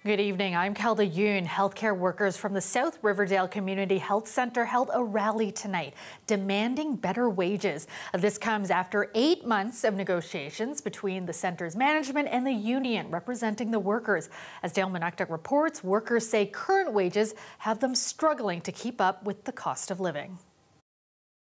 Good evening. I'm Kelda Yoon. Healthcare workers from the South Riverdale Community Health Centre held a rally tonight demanding better wages. This comes after 8 months of negotiations between the centre's management and the union representing the workers. As Dale Manuktuk reports, workers say current wages have them struggling to keep up with the cost of living.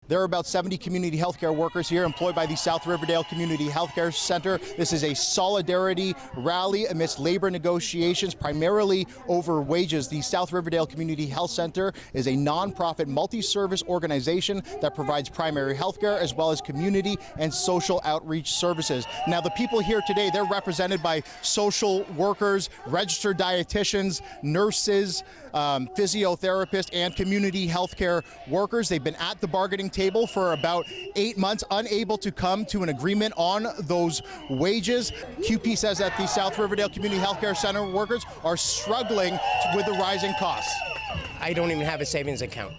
There are about 70 community healthcare workers here employed by the South Riverdale Community Healthcare Centre. This is a solidarity rally amidst labor negotiations, primarily over wages. The South Riverdale Community Health Centre is a nonprofit multi-service organization that provides primary healthcare as well as community and social outreach services. Now, the people here today, they're represented by social workers, registered dietitians, nurses, physiotherapists, and community healthcare workers. They've been at the bargaining table for about 8 months, unable to come to an agreement on those wages. QP says that the South Riverdale Community Healthcare Center workers are struggling with the rising costs. I don't even have a savings account,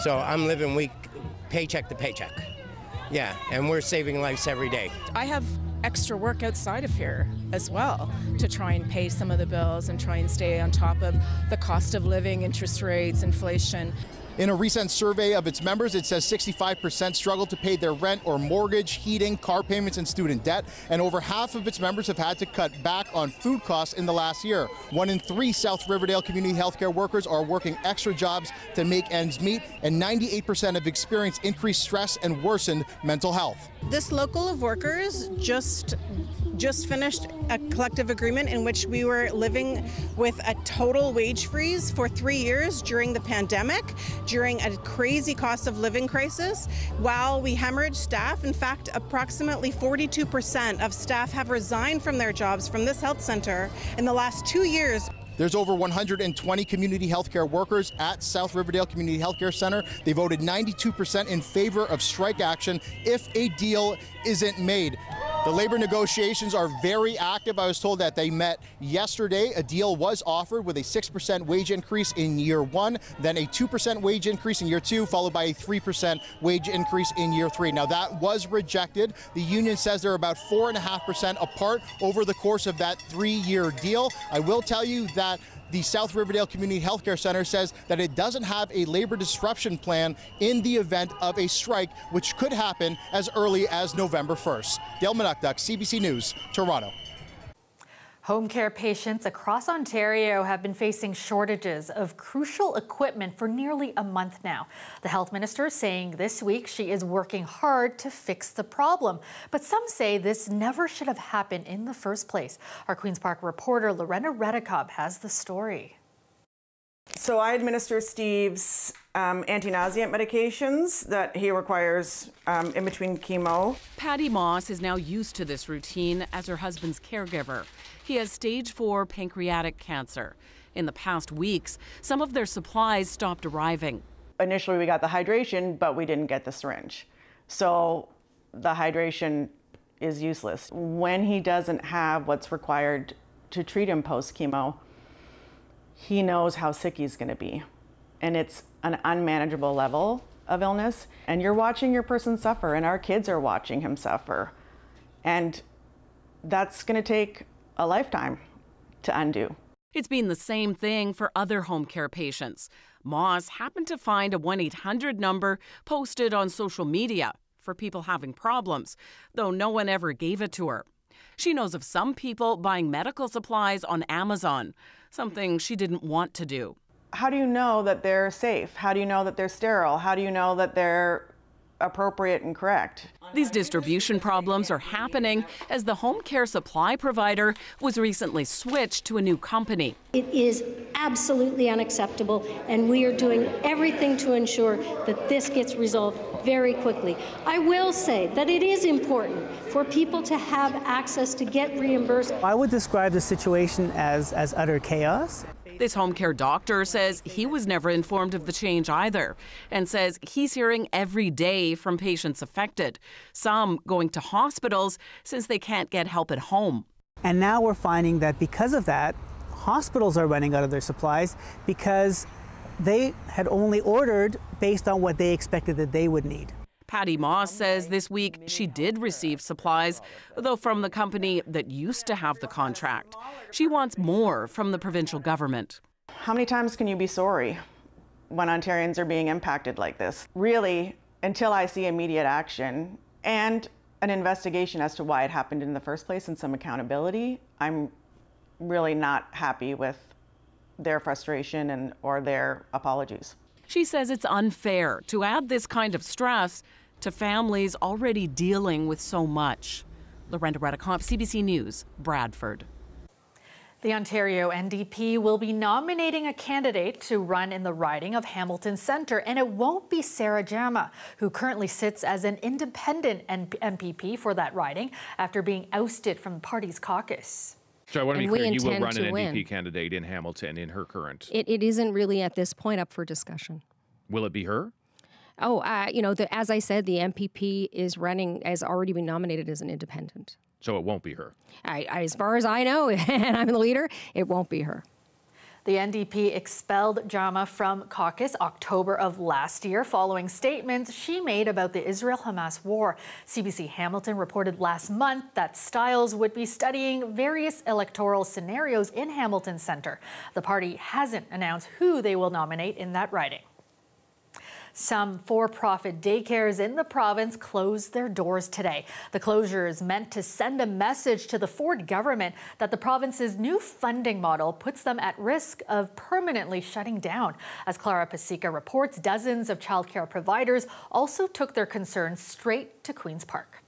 so I'm living week paycheck to paycheck. Yeah, and we're saving lives every day. I have extra work outside of here as well to try and pay some of the bills and try and stay on top of the cost of living, interest rates, inflation. In a recent survey of its members, it says 65% struggle to pay their rent or mortgage, heating, car payments, and student debt. And over half of its members have had to cut back on food costs in the last year. 1 in 3 South Riverdale community healthcare workers are working extra jobs to make ends meet, and 98% have experienced increased stress and worsened mental health. This local of workers just finished a collective agreement in which we were living with a total wage freeze for 3 years during the pandemic, during a crazy cost of living crisis, while we hemorrhaged staff. In fact, approximately 42% of staff have resigned from their jobs from this health center in the last 2 years. There's over 120 community healthcare workers at South Riverdale Community Healthcare Center. They voted 92% in favor of strike action if a deal isn't made. The labor negotiations are very active. I was told that they met yesterday. A deal was offered with a 6% wage increase in year 1, then a 2% wage increase in year 2, followed by a 3% wage increase in year 3. Now, that was rejected. The union says they're about 4.5% apart over the course of that 3-year deal. I will tell you that the South Riverdale Community Healthcare Center says that it doesn't have a labor disruption plan in the event of a strike, which could happen as early as November 1st. Dale Manuktuk, CBC News, Toronto. Home care patients across Ontario have been facing shortages of crucial equipment for nearly a month now. The health minister saying this week she is working hard to fix the problem. But some say this never should have happened in the first place. Our Queen's Park reporter Lorena Redikob has the story. So I administer Steve's anti-nauseant medications that he requires in between chemo. Patty Moss is now used to this routine as her husband's caregiver. He has stage 4 pancreatic cancer. In the past weeks, some of their supplies stopped arriving. Initially we got the hydration, but we didn't get the syringe. So the hydration is useless. When he doesn't have what's required to treat him post-chemo, he knows how sick he's going to be. And it's an unmanageable level of illness. And you're watching your person suffer, and our kids are watching him suffer. And that's going to take a lifetime to undo. It's been the same thing for other home care patients. Moss happened to find a 1-800 number posted on social media for people having problems, though no one ever gave it to her. She knows of some people buying medical supplies on Amazon, something she didn't want to do. How do you know that they're safe? How do you know that they're sterile? How do you know that they're appropriate and correct? These distribution problems are happening as the home care supply provider was recently switched to a new company. It is absolutely unacceptable, and we are doing everything to ensure that this gets resolved very quickly. I will say that it is important for people to have access to get reimbursed. I would describe the situation as utter chaos. This home care doctor says he was never informed of the change either, and says he's hearing every day from patients affected, some going to hospitals since they can't get help at home. And now we're finding that because of that, hospitals are running out of their supplies because they had only ordered based on what they expected that they would need. Patty Moss says this week she did receive supplies, though from the company that used to have the contract. She wants more from the provincial government. How many times can you be sorry when Ontarians are being impacted like this? Really, until I see immediate action and an investigation as to why it happened in the first place and some accountability, I'm really not happy with their frustration or their apologies. She says it's unfair to add this kind of stress to families already dealing with so much. Lorenda Redicomp, CBC News, Bradford. The Ontario NDP will be nominating a candidate to run in the riding of Hamilton Centre, and it won't be Sarah Jama, who currently sits as an independent MPP for that riding after being ousted from the party's caucus. So I want to be clear, you will run an NDP candidate in Hamilton in her current. It isn't really at this point up for discussion. Will it be her? Oh, as I said, the MPP is running, has already been nominated as an independent. So it won't be her? As far as I know, and I'm the leader, it won't be her. The NDP expelled Jama from caucus October of last year following statements she made about the Israel-Hamas war. CBC Hamilton reported last month that Stiles would be studying various electoral scenarios in Hamilton Centre. The party hasn't announced who they will nominate in that riding. Some for-profit daycares in the province closed their doors today. The closure is meant to send a message to the Ford government that the province's new funding model puts them at risk of permanently shutting down. As Clara Pasica reports, dozens of childcare providers also took their concerns straight to Queen's Park.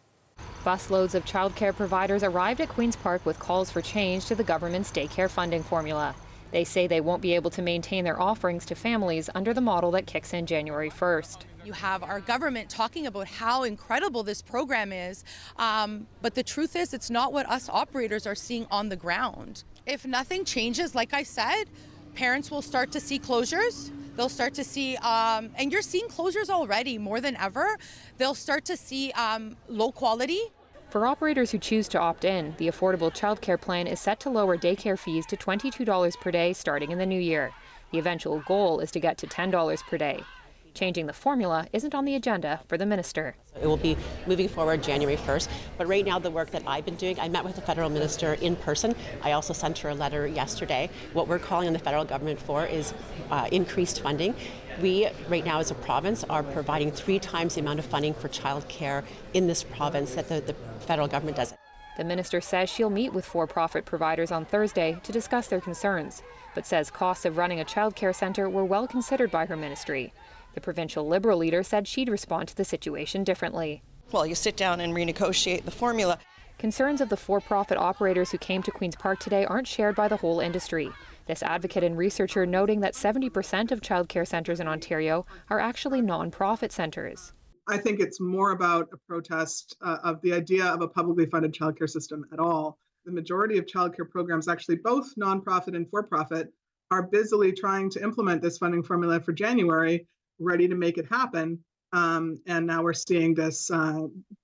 Busloads of childcare providers arrived at Queen's Park with calls for change to the government's daycare funding formula. They say they won't be able to maintain their offerings to families under the model that kicks in January 1st. You have our government talking about how incredible this program is, but the truth is it's not what us operators are seeing on the ground. If nothing changes, like I said, parents will start to see closures. They'll start to see, and you're seeing closures already more than ever. They'll start to see low quality. For operators who choose to opt in, the affordable childcare plan is set to lower daycare fees to $22 per day starting in the new year. The eventual goal is to get to $10 per day. Changing the formula isn't on the agenda for the minister. It will be moving forward January 1st, but right now the work that I've been doing, I met with the federal minister in person. I also sent her a letter yesterday. What we're calling on the federal government for is increased funding. We, right now as a province, are providing 3 times the amount of funding for childcare in this province that the federal government does. The minister says she'll meet with for-profit providers on Thursday to discuss their concerns, but says costs of running a childcare centre were well considered by her ministry. The provincial Liberal leader said she'd respond to the situation differently. Well, you sit down and renegotiate the formula. Concerns of the for-profit operators who came to Queen's Park today aren't shared by the whole industry. This advocate and researcher noting that 70% of childcare centres in Ontario are actually non-profit centres. I think it's more about a protest of the idea of a publicly funded childcare system at all. The majority of childcare programs, actually both nonprofit and for-profit, are busily trying to implement this funding formula for January, ready to make it happen. And now we're seeing this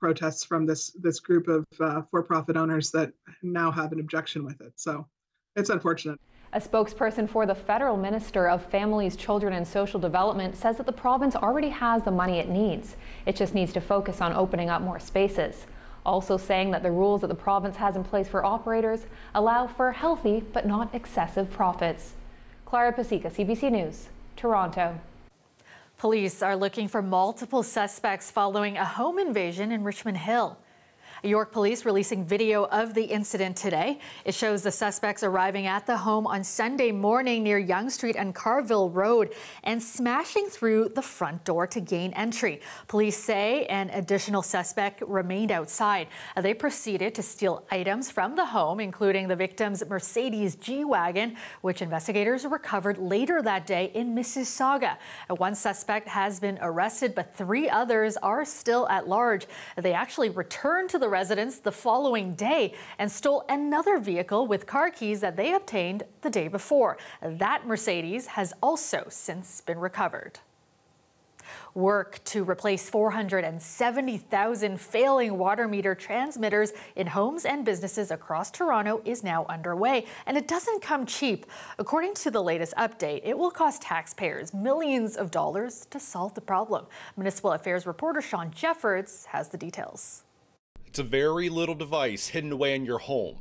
protests from this group of for-profit owners that now have an objection with it. So it's unfortunate. A spokesperson for the Federal Minister of Families, Children and Social Development says that the province already has the money it needs. It just needs to focus on opening up more spaces. Also saying that the rules that the province has in place for operators allow for healthy but not excessive profits. Clara Pasica, CBC News, Toronto. Police are looking for multiple suspects following a home invasion in Richmond Hill. York Police releasing video of the incident today. It shows the suspects arriving at the home on Sunday morning near Yonge Street and Carville Road and smashing through the front door to gain entry. Police say an additional suspect remained outside. They proceeded to steal items from the home, including the victim's Mercedes G-Wagon, which investigators recovered later that day in Mississauga. One suspect has been arrested, but 3 others are still at large. They actually returned to the residence the following day and stole another vehicle with car keys that they obtained the day before. That Mercedes has also since been recovered. Work to replace 470,000 failing water meter transmitters in homes and businesses across Toronto is now underway, and it doesn't come cheap. According to the latest update, it will cost taxpayers millions of dollars to solve the problem. Municipal Affairs reporter Sean Jeffords has the details. It's a very little device hidden away in your home,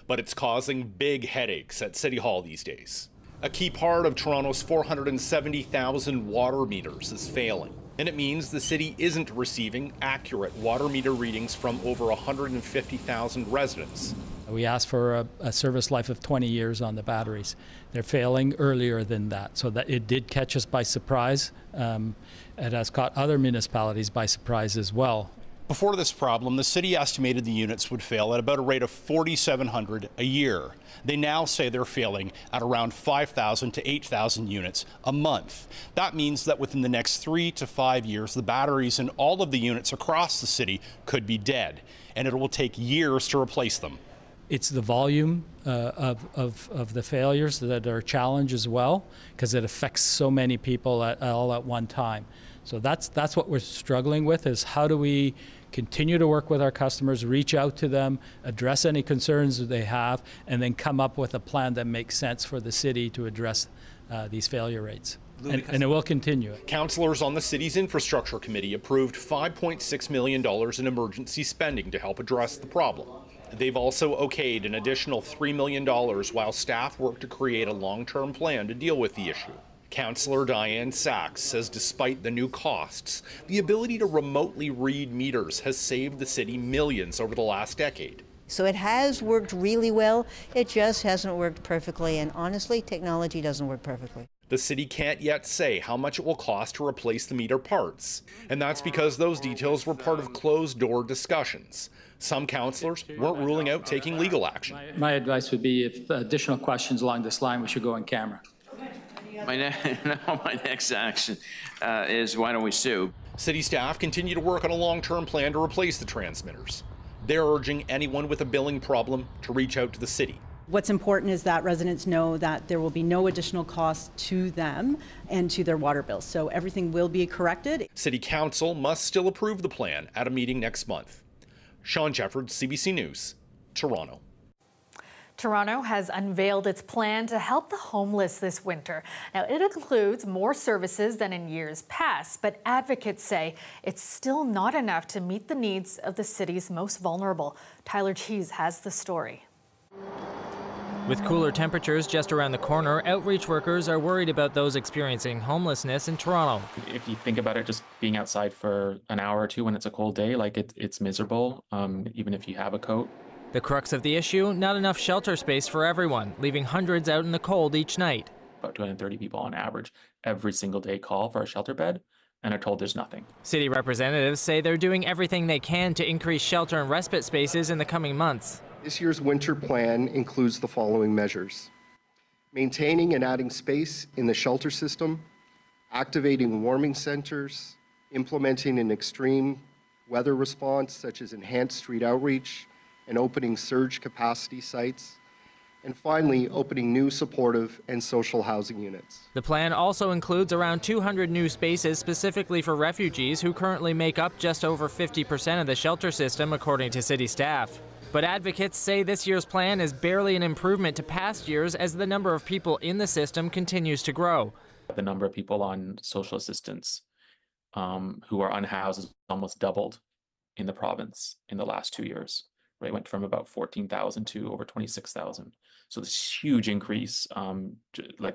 but it's causing big headaches at City Hall these days. A key part of Toronto's 470,000 water meters is failing, and it means the city isn't receiving accurate water meter readings from over 150,000 residents. We asked for a service life of 20 years on the batteries. They're failing earlier than that, so that it did catch us by surprise. It has caught other municipalities by surprise as well. Before this problem, the city estimated the units would fail at about a rate of 4,700 a year. They now say they're failing at around 5,000 to 8,000 units a month. That means that within the next 3 to 5 years, the batteries in all of the units across the city could be dead, and it will take years to replace them. It's the volume of the failures that are a challenge as well, because it affects so many people all at one time. So that's what we're struggling with, is how do we continue to work with our customers, reach out to them, address any concerns that they have, and then come up with a plan that makes sense for the city to address these failure rates. And it will continue. Councillors on the city's infrastructure committee approved $5.6 million in emergency spending to help address the problem. They've also okayed an additional $3 million while staff work to create a long-term plan to deal with the issue. Councillor Diane Sachs says despite the new costs, the ability to remotely read meters has saved the city millions over the last decade. So it has worked really well, it just hasn't worked perfectly, and honestly, technology doesn't work perfectly. The city can't yet say how much it will cost to replace the meter parts, and that's because those details were part of closed-door discussions. Some councillors weren't ruling out taking legal action. My advice would be, if additional questions along this line, we should go on camera. My next action is, why don't we sue? City staff continue to work on a long-term plan to replace the transmitters. They're urging anyone with a billing problem to reach out to the city. What's important is that residents know that there will be no additional cost to them and to their water bills, so everything will be corrected. City Council must still approve the plan at a meeting next month. Sean Jeffords, CBC News, Toronto. Toronto has unveiled its plan to help the homeless this winter. Now, it includes more services than in years past, but advocates say it's still not enough to meet the needs of the city's most vulnerable. Tyler Cheese has the story. With cooler temperatures just around the corner, outreach workers are worried about those experiencing homelessness in Toronto. If you think about it, just being outside for an hour or two when it's a cold day, like it's miserable, even if you have a coat. The crux of the issue, not enough shelter space for everyone, leaving hundreds out in the cold each night. About 230 people on average every single day call for a shelter bed and are told there's nothing. City representatives say they're doing everything they can to increase shelter and respite spaces in the coming months. This year's winter plan includes the following measures: maintaining and adding space in the shelter system, activating warming centers, implementing an extreme weather response such as enhanced street outreach, and opening surge capacity sites, and finally, opening new supportive and social housing units. The plan also includes around 200 new spaces specifically for refugees who currently make up just over 50% of the shelter system, according to city staff. But advocates say this year's plan is barely an improvement to past years as the number of people in the system continues to grow. The number of people on social assistance who are unhoused has almost doubled in the province in the last 2 years. It went from about 14,000 to over 26,000. So this huge increase,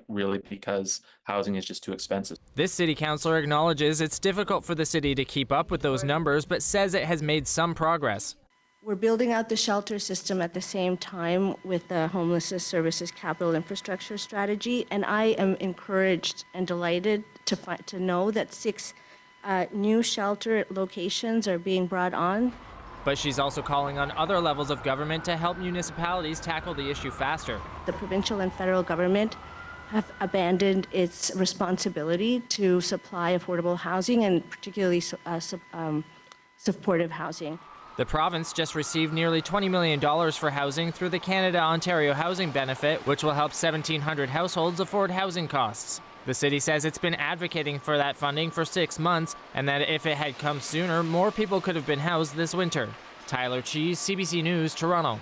really because housing is just too expensive. This city councillor acknowledges it's difficult for the city to keep up with those numbers, but says it has made some progress. We're building out the shelter system at the same time with the Homelessness Services Capital Infrastructure Strategy, and I am encouraged and delighted to know that 6 new shelter locations are being brought on. But she's also calling on other levels of government to help municipalities tackle the issue faster. The provincial and federal government have abandoned its responsibility to supply affordable housing and particularly supportive housing. The province just received nearly $20 million for housing through the Canada-Ontario Housing Benefit, which will help 1,700 households afford housing costs. The city says it's been advocating for that funding for 6 months and that if it had come sooner, more people could have been housed this winter. Tyler Cheese, CBC News, Toronto.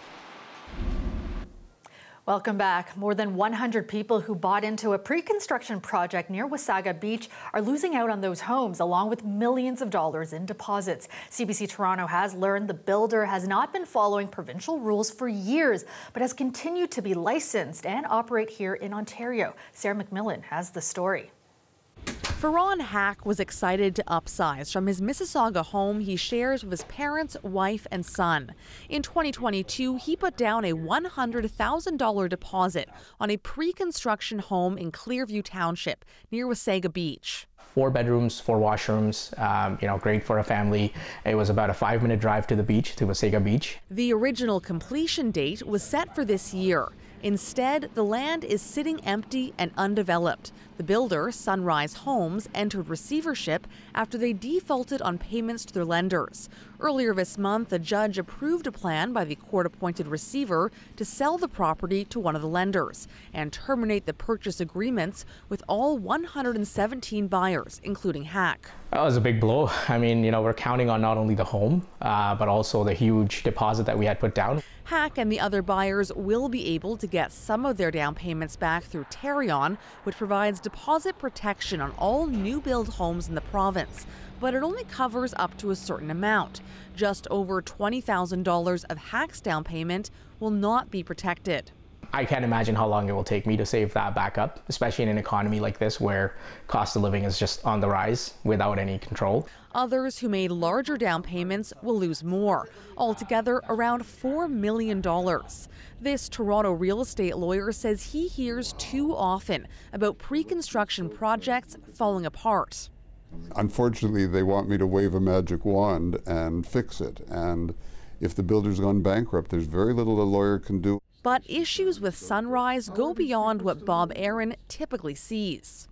Welcome back. More than 100 people who bought into a pre-construction project near Wasaga Beach are losing out on those homes, along with millions of dollars in deposits. CBC Toronto has learned the builder has not been following provincial rules for years, but has continued to be licensed and operate here in Ontario. Sarah McMillan has the story. Ferran Hack was excited to upsize from his Mississauga home he shares with his parents, wife, and son. In 2022, he put down a $100,000 deposit on a pre-construction home in Clearview Township near Wasaga Beach. 4 bedrooms, 4 washrooms, great for a family. It was about a 5-minute drive to the beach, to Wasaga Beach. The original completion date was set for this year. Instead, the land is sitting empty and undeveloped. The builder, Sunrise Homes, entered receivership after they defaulted on payments to their lenders. Earlier this month, a judge approved a plan by the court-appointed receiver to sell the property to one of the lenders and terminate the purchase agreements with all 117 buyers, including Hack. That was a big blow. I mean, we're counting on not only the home, but also the huge deposit that we had put down. Hack and the other buyers will be able to get some of their down payments back through Tarion, which provides deposit protection on all new build homes in the province. But it only covers up to a certain amount. Just over $20,000 of Hack's down payment will not be protected. I can't imagine how long it will take me to save that back up, especially in an economy like this where cost of living is just on the rise without any control. Others who made larger down payments will lose more, altogether around $4 million. This Toronto real estate lawyer says he hears too often about pre-construction projects falling apart. Unfortunately, they want me to wave a magic wand and fix it. And if the builder's gone bankrupt, there's very little a lawyer can do. But issues with Sunrise go beyond what Bob Aaron typically sees.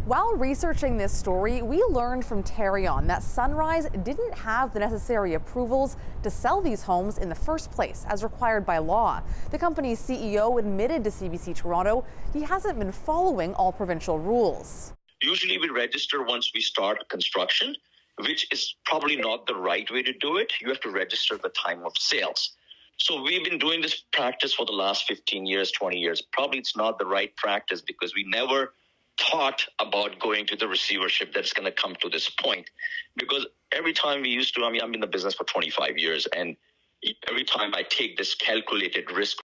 While researching this story, we learned from Tarion that Sunrise didn't have the necessary approvals to sell these homes in the first place, as required by law. The company's CEO admitted to CBC Toronto he hasn't been following all provincial rules. Usually we register once we start construction, which is probably not the right way to do it. You have to register at the time of sales. So we've been doing this practice for the last 15 years, 20 years. Probably it's not the right practice because we never thought about going to the receivership that's going to come to this point. Because every time we used to, I'm in the business for 25 years, and every time I take this calculated risk.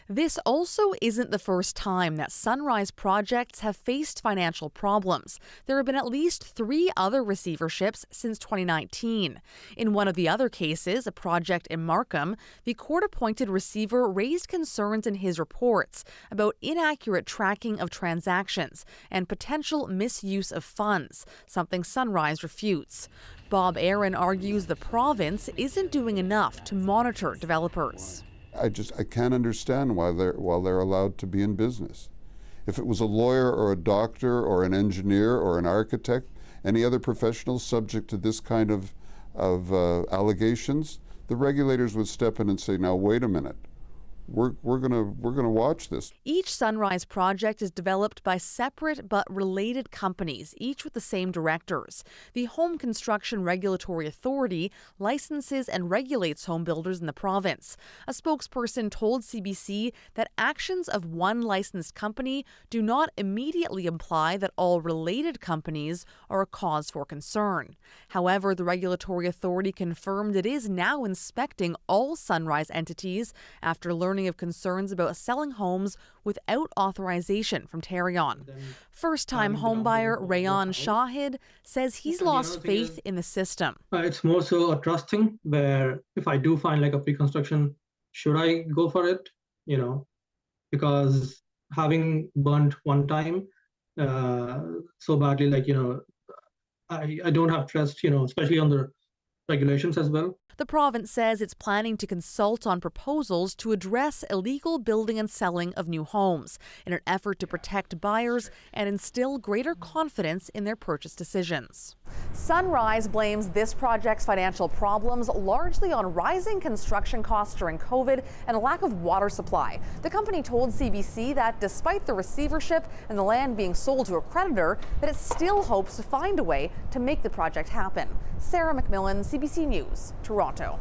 This also isn't the first time that Sunrise projects have faced financial problems. There have been at least 3 other receiverships since 2019. In one of the other cases, a project in Markham, the court-appointed receiver raised concerns in his reports about inaccurate tracking of transactions and potential misuse of funds, something Sunrise refutes. Bob Aaron argues the province isn't doing enough to monitor developers. I can't understand why they're allowed to be in business. If it was a lawyer or a doctor or an engineer or an architect, any other professional subject to this kind of allegations, the regulators would step in and say, now wait a minute. We're gonna watch this. Each Sunrise project is developed by separate but related companies, each with the same directors. The Home Construction Regulatory Authority licenses and regulates home builders in the province. A spokesperson told CBC that actions of one licensed company do not immediately imply that all related companies are a cause for concern. However, the regulatory authority confirmed it is now inspecting all Sunrise entities after learning of concerns about selling homes without authorization from Tarion. First-time homebuyer Rayan Shahid says he's lost faith in the system. It's more so a trust thing where if I do find like a pre-construction, should I go for it? Because having burnt one time so badly, I don't have trust, especially on the regulations as well. The province says it's planning to consult on proposals to address illegal building and selling of new homes in an effort to protect buyers and instill greater confidence in their purchase decisions. Sunrise blames this project's financial problems largely on rising construction costs during COVID and a lack of water supply. The company told CBC that despite the receivership and the land being sold to a creditor, that it still hopes to find a way to make the project happen. Sarah McMillan, CBC News, Toronto.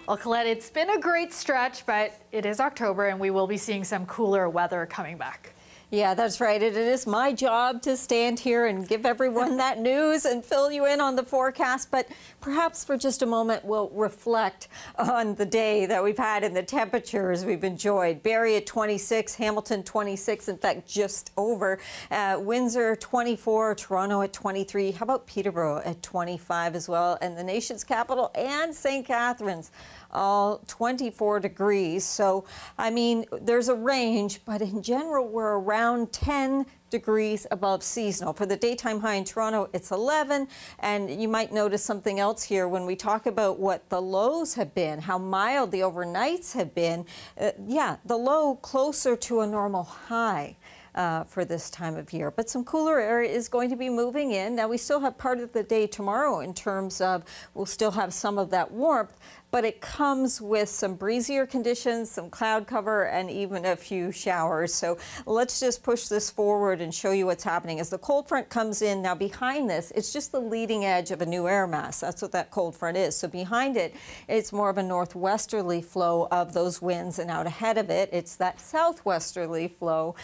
Well, Colette, it's been a great stretch, but it is October and we will be seeing some cooler weather coming back. Yeah, that's right. It is my job to stand here and give everyone that news and fill you in on the forecast. But perhaps for just a moment, we'll reflect on the day that we've had and the temperatures we've enjoyed. Barrie at 26, Hamilton 26, in fact, just over. Windsor 24, Toronto at 23. How about Peterborough at 25 as well? And the nation's capital and St. Catharines, all 24 degrees. So, I mean, there's a range, but in general, we're around 10 degrees above seasonal. For the daytime high in Toronto, it's 11. And you might notice something else here when we talk about what the lows have been, how mild the overnights have been. Yeah, the low closer to a normal high. For this time of year. But some cooler air is going to be moving in. Now, we still have part of the day tomorrow in terms of we'll still have some of that warmth, but it comes with some breezier conditions, some cloud cover, and even a few showers. So let's just push this forward and show you what's happening. As the cold front comes in, now behind this, it's just the leading edge of a new air mass. That's what that cold front is. So behind it, it's more of a northwesterly flow of those winds, and out ahead of it, it's that southwesterly flow.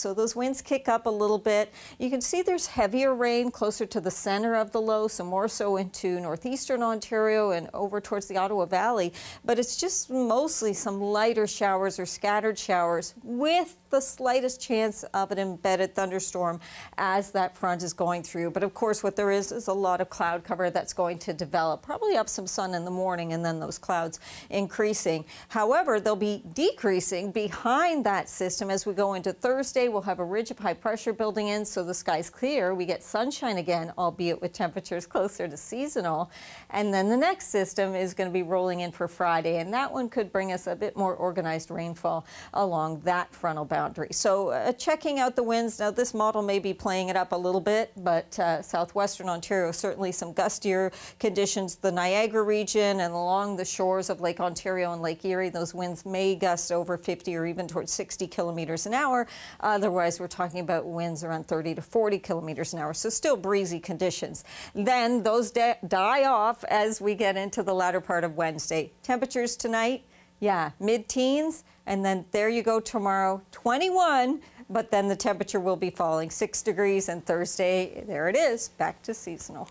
So those winds kick up a little bit. You can see there's heavier rain closer to the center of the low, so more so into northeastern Ontario and over towards the Ottawa Valley, but it's just mostly some lighter showers or scattered showers with the slightest chance of an embedded thunderstorm as that front is going through. But of course, what there is a lot of cloud cover that's going to develop, probably up some sun in the morning and then those clouds increasing. However, they'll be decreasing behind that system as we go into Thursday. We'll have a ridge of high pressure building in, so the sky's clear. We get sunshine again, albeit with temperatures closer to seasonal. And then the next system is going to be rolling in for Friday, and that one could bring us a bit more organized rainfall along that frontal boundary. So checking out the winds. Now, this model may be playing it up a little bit, but southwestern Ontario, certainly some gustier conditions. The Niagara region and along the shores of Lake Ontario and Lake Erie, those winds may gust over 50 or even towards 60 kilometers an hour. Otherwise, we're talking about winds around 30 to 40 kilometers an hour, so still breezy conditions. Then those die off as we get into the latter part of Wednesday. Temperatures tonight, yeah, mid-teens, and then there you go tomorrow, 21, but then the temperature will be falling 6 degrees, and Thursday, there it is, back to seasonal.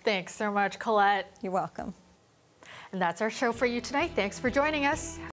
Thanks so much, Colette. You're welcome. And that's our show for you tonight. Thanks for joining us.